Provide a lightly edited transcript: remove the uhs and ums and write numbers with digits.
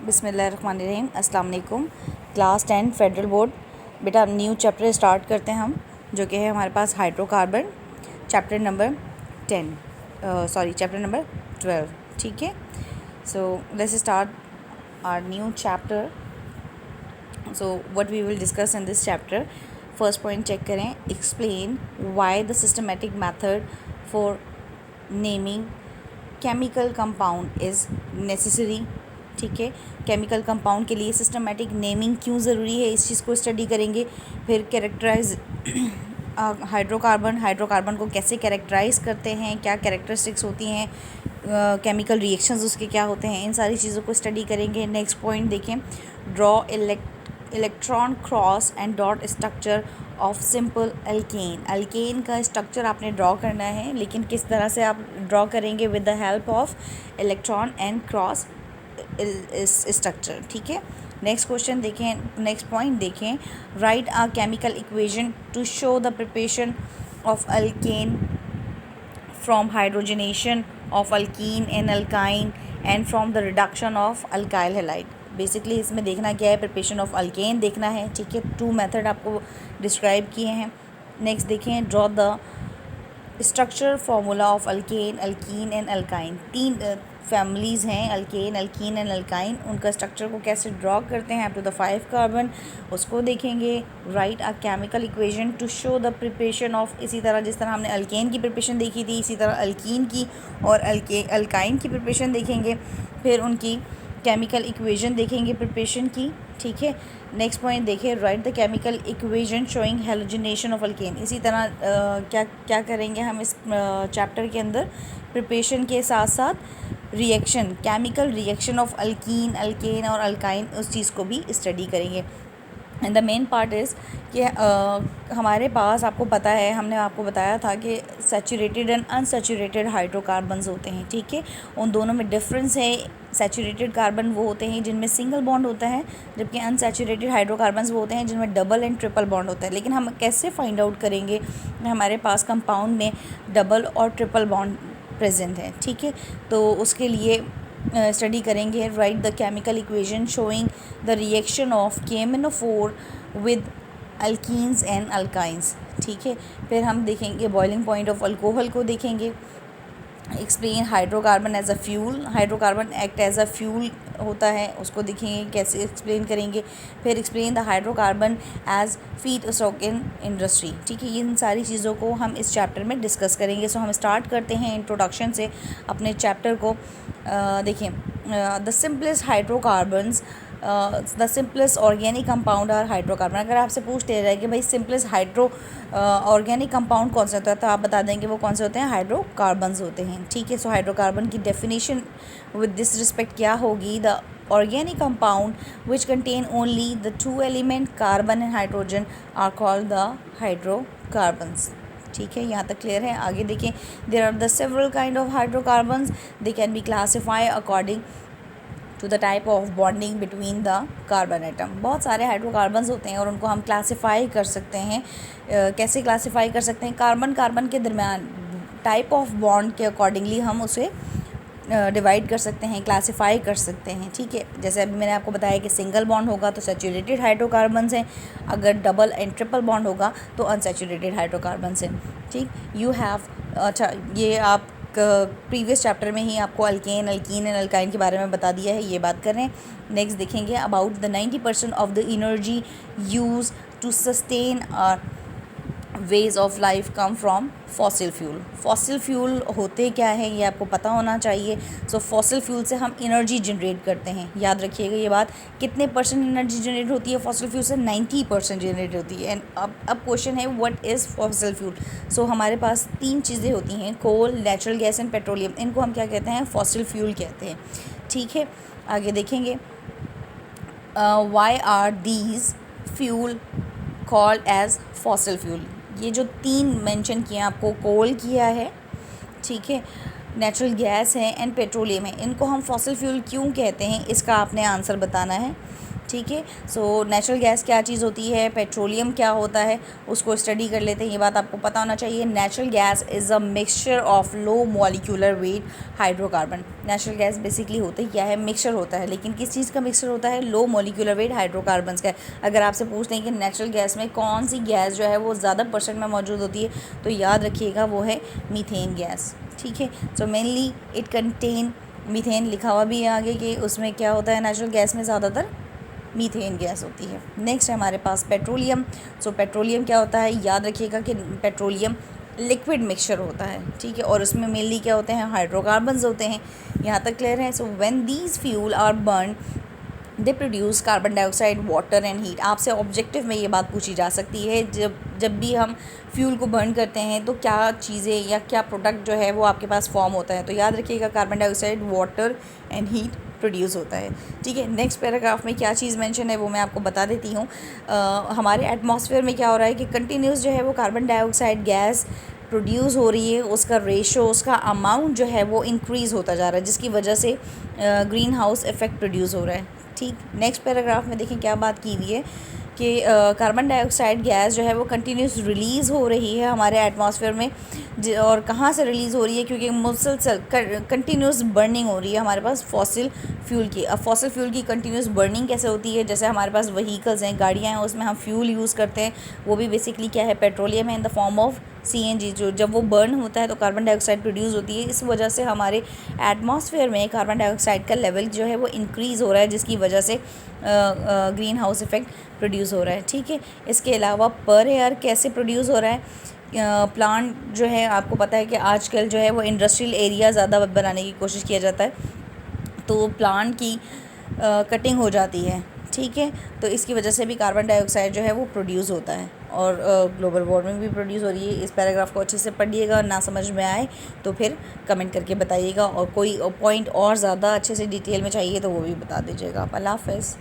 बिस्मिल्लाहिर्रहमानिर्रहीम। अस्सलाम वालेकुम। Class 10 federal board. बेटा न्यू चैप्टर स्टार्ट करते हैं हम, जो कि है हमारे पास hydrocarbon, chapter number 10 chapter number 12। ठीक है, so let's start our new chapter. So what we will discuss in this chapter. First point check करें, explain why the systematic method for naming chemical compound is necessary. ठीक है, chemical compound के लिए systematic naming क्यों ज़रूरी है, इस चीज़ को स्टडी करेंगे। फिर कैरेक्टराइज हाइड्रोकार्बन को कैसे कैरेक्टराइज करते हैं, क्या कैरेक्टरिस्टिक्स होती हैं, केमिकल रिएक्शंस उसके क्या होते हैं, इन सारी चीज़ों को स्टडी करेंगे। नेक्स्ट पॉइंट देखें, draw electron cross and dot structure of simple alkane. Alkane का स्ट्रक्चर आपने ड्रॉ करना है, लेकिन किस तरह से आप ड्रॉ करेंगे, with the help of electron and cross structure. ठीक है, नेक्स्ट क्वेश्चन देखें, नेक्स्ट पॉइंट देखें, right a chemical equation two show the preparation of alkane from hydrogenation of alkyne and alkyne and from the reduction of alkyl halide. Basically इसमें देखना क्या है, preparation of alkane देखना है। ठीक है, 2 मेथड आपको डिस्क्राइब किए हैं। नेक्स्ट देखें, draw the structure formula of alkane, alkyne and alkyne. 3 families हैं, अल्केन, अल्कीन एंड अल्काइन, उनका स्ट्रक्चर को कैसे ड्रॉ करते हैं अप टू द 5 कार्बन, उसको देखेंगे। Right a chemical equation two show the preparation of, इसी तरह जिस तरह हमने अल्केन की प्रिपरेशन देखी थी, इसी तरह अल्कीन की और अल्काइन की प्रिपरेशन देखेंगे। फिर उनकी केमिकल इक्वेशन देखेंगे प्रिपरेशन की। ठीक है, नेक्स्ट पॉइंट देखिए, right the chemical equation showing halogenation of alkane. इसी तरह क्या करेंगे हम इस चैप्टर के अंदर, प्रिपरेशन के साथ साथ reaction, chemical reaction of alkyne, alkane और अल्काइन, उस चीज़ को भी स्टडी करेंगे। And the main part is कि हमारे पास, आपको पता है, हमने आपको बताया था कि सैचुरेटेड एंड अनसैचुरेटेड हाइड्रोकार्बन्स होते हैं। ठीक है, उन दोनों में डिफरेंस है। सैचुरेटेड कार्बन वो होते हैं जिनमें सिंगल बॉन्ड होता है, जबकि अनसैचुरेटेड हाइड्रोकार्बन्स वो होते हैं जिनमें डबल एंड ट्रिपल बॉन्ड होता है। लेकिन हम कैसे फाइंड आउट करेंगे हमारे पास कंपाउंड में डबल और ट्रिपल बॉन्ड प्रेजेंट है। ठीक है, तो उसके लिए स्टडी करेंगे। Right the chemical equation showing the reaction of KMnO4 with alkenes and alkynes. ठीक है, फिर हम देखेंगे बॉइलिंग पॉइंट ऑफ अल्कोहल को देखेंगे। Explain hydrocarbon as a fuel, hydrocarbon act as a fuel होता है, उसको देखेंगे कैसे एक्सप्लेन करेंगे। फिर explain the hydrocarbon as feed stock in industry. ठीक है, इन सारी चीज़ों को हम इस चैप्टर में डिस्कस करेंगे। सो हम स्टार्ट करते हैं इंट्रोडक्शन से अपने चैप्टर को। देखिए, the simplest hydrocarbons, the simplest organic compound are hydrocarbon. अगर आपसे पूछ लिया जाए कि भाई सिंपलेस्ट ऑर्गेनिक कंपाउंड कौन सा होता है, तो आप बता देंगे वो कौन से होते हैं, हाइड्रोकार्बन्स होते हैं। ठीक है, सो हाइड्रोकार्बन की डेफिनेशन विद दिस रिस्पेक्ट क्या होगी, the organic compound which contain only the 2 element carbon and hydrogen are called the hydrocarbons. ठीक है, यहाँ तक क्लियर है। आगे देखें, there are the several kind of hydrocarbons, they can be classify according to the type of bonding between the carbon atom. बहुत सारे hydrocarbons होते हैं और उनको हम क्लासीफाई कर सकते हैं। कैसे क्लासीफाई कर सकते हैं, कार्बन के दरमियान टाइप ऑफ बॉन्ड के अकॉर्डिंगली हम उसे डिवाइड कर सकते हैं, क्लासीफाई कर सकते हैं। ठीक है, जैसे अभी मैंने आपको बताया कि सिंगल बॉन्ड होगा तो सैचुरेटेड हाइड्रोकार्बन्स हैं, अगर डबल एंड ट्रिपल बॉन्ड होगा तो अनसैचुरेटेड हाइड्रोकार्बन्स हैं। ठीक, यू हैव, अच्छा ये आप प्रीवियस चैप्टर में ही आपको अल्केन, अल्कीन एंड अल्काइन के बारे में बता दिया है, ये बात कर रहे हैं। नेक्स्ट देखेंगे, about the 90% of the energy use to sustain our ways of life come from fossil fuel. Fossil fuel होते क्या है ये आपको पता होना चाहिए। सो फॉसिल फ्यूल से हम एनर्जी जनरेट करते हैं, याद रखिएगा ये बात। कितने परसेंट एनर्जी जनरेट होती है फॉसिल फ्यूल से, 90% जनरेट होती है। एंड अब क्वेश्चन है, व्हाट इज़ फॉसिल फ्यूल। सो हमारे पास 3 चीज़ें होती हैं, कोल, नेचुरल गैस एंड पेट्रोलियम, इनको हम क्या कहते हैं, फॉसिल फ्यूल कहते हैं। ठीक है, आगे देखेंगे, why are these fuel called as fossil fuel. ये जो 3 मेंशन किए आपको, कोल किया है, ठीक है, नेचुरल गैस है एंड पेट्रोलियम है, इनको हम फॉसिल फ्यूल क्यों कहते हैं, इसका आपने आंसर बताना है। ठीक है। सो नेचुरल गैस क्या चीज़ होती है, पेट्रोलियम क्या होता है, उसको स्टडी कर लेते हैं। ये बात आपको पता होना चाहिए। Natural gas is a mixture of low molecular weight hydrocarbon. Natural gas basically होता है क्या है, मिक्सचर होता है, लेकिन किस चीज़ का मिक्सचर होता है, लो मॉलिक्यूलर वेट हाइड्रोकार्बन्स का। अगर आपसे पूछते हैं कि नेचुरल गैस में कौन सी गैस जो है वो ज़्यादा परसेंट में मौजूद होती है, तो याद रखिएगा वो है मीथेन गैस। ठीक है। So mainly it contain methane, लिखा हुआ भी है आगे कि उसमें क्या होता है, नेचुरल गैस में ज़्यादातर मीथेन गैस होती है। नेक्स्ट है हमारे पास पेट्रोलियम। सो पेट्रोलियम क्या होता है, याद रखिएगा कि पेट्रोलियम लिक्विड मिक्सचर होता है। ठीक है। और उसमें मेनली क्या होते हैं, हाइड्रोकार्बन्स होते हैं। यहाँ तक क्लियर है। So when these fuel are burn they produce carbon dioxide, water and heat. आपसे ऑब्जेक्टिव में ये बात पूछी जा सकती है, जब भी हम फ्यूल को बर्न करते हैं तो क्या चीज़ें या क्या प्रोडक्ट जो है वो आपके पास फॉर्म होता है, तो याद रखिएगा carbon dioxide, water and heat produce होता है। ठीक है। नेक्स्ट पैराग्राफ में क्या चीज़ मेंशन है वो मैं आपको बता देती हूँ। हमारे एटमॉस्फेयर में क्या हो रहा है कि कंटिन्यूस जो है वो कार्बन डाइऑक्साइड गैस प्रोड्यूस हो रही है, उसका रेशो, उसका अमाउंट जो है वो इंक्रीज़ होता जा रहा है, जिसकी वजह से ग्रीन हाउस इफ़ेक्ट प्रोड्यूस हो रहा है। ठीक। नेक्स्ट पैराग्राफ में देखें क्या बात की हुई है कि कार्बन डाइऑक्साइड गैस जो है वो कंटिन्यूस रिलीज़ हो रही है हमारे एटमॉस्फेयर में। और कहाँ से रिलीज़ हो रही है, क्योंकि मुसलसल कंटिन्यूस बर्निंग हो रही है हमारे पास फॉसिल फ्यूल की। अब फॉसिल फ्यूल की कंटिन्यूस बर्निंग कैसे होती है, जैसे हमारे पास व्हीकल्स हैं, गाड़ियाँ हैं, उसमें हम फ्यूल यूज़ करते हैं, वो भी बेसिकली क्या है, पेट्रोलियम है in the form of CNG। जो जब वो बर्न होता है तो कार्बन डाइऑक्साइड प्रोड्यूस होती है। इस वजह से हमारे एटमॉस्फेयर में कार्बन डाइऑक्साइड का लेवल जो है वो इंक्रीज़ हो रहा है, जिसकी वजह से ग्रीन हाउस इफ़ेक्ट प्रोड्यूस हो रहा है। ठीक है। इसके अलावा पर एयर कैसे प्रोड्यूस हो रहा है, प्लांट जो है, आपको पता है कि आजकल जो है वो इंडस्ट्रियल एरिया ज़्यादा बनाने की कोशिश किया जाता है, तो प्लांट की कटिंग हो जाती है। ठीक है। तो इसकी वजह से भी कार्बन डाइऑक्साइड जो है वो प्रोड्यूस होता है, और ग्लोबल वार्मिंग भी प्रोड्यूस हो रही है। इस पैराग्राफ को अच्छे से पढ़िएगा, ना समझ में आए तो फिर कमेंट करके बताइएगा, और कोई पॉइंट और ज़्यादा अच्छे से डिटेल में चाहिए तो वो भी बता दीजिएगा आप। अल्लाह हाफ़िज़।